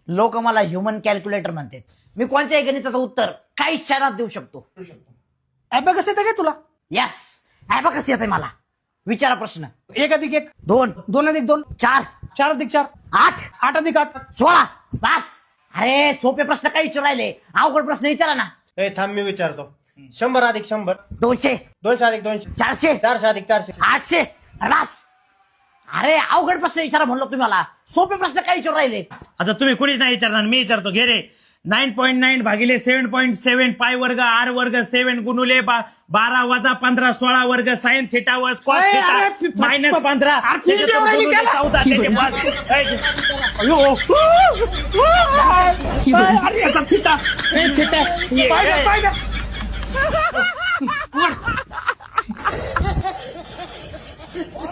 लोक मला human calculator म्हणतात. मी कोणत्याही गणिताचं उत्तर काही क्षणात देऊ शकतो. ॲबॅकस येते काय तुला? यस, ॲबॅकस येते मला. विचारा प्रश्न. 1 अधिक 1 2 2 अधिक 2 4 4 अधिक 4 8 8 अधिक 8 16. बस. अरे सोपे प्रश्न काही विचारू राहिले, अवघड प्रश्न विचारा ना. थांब मी विचारतो. 100 अधिक 100 200 200 अधिक 200 400 400 अधिक 400 800. बस. अरे अवघड प्रश्न विचारा म्हणलो तुम्हाला, सोपे प्रश्न काही विचारू राहिले. आता तुम्ही कोणीच नाही विचारणार, मी विचारतो. घे रे. 9.9 भागिले 7.7 पाय वर्ग आर वर्ग 7 गुणुले 12 वजा 15 16 वर्ग साइन थिटा व कॉस अरे, थिटा अरे, मायनस 15 अरे, गुणुले त्याला. 14 त्याचे 5. अरे याचा थिटा पाहिजे. ए,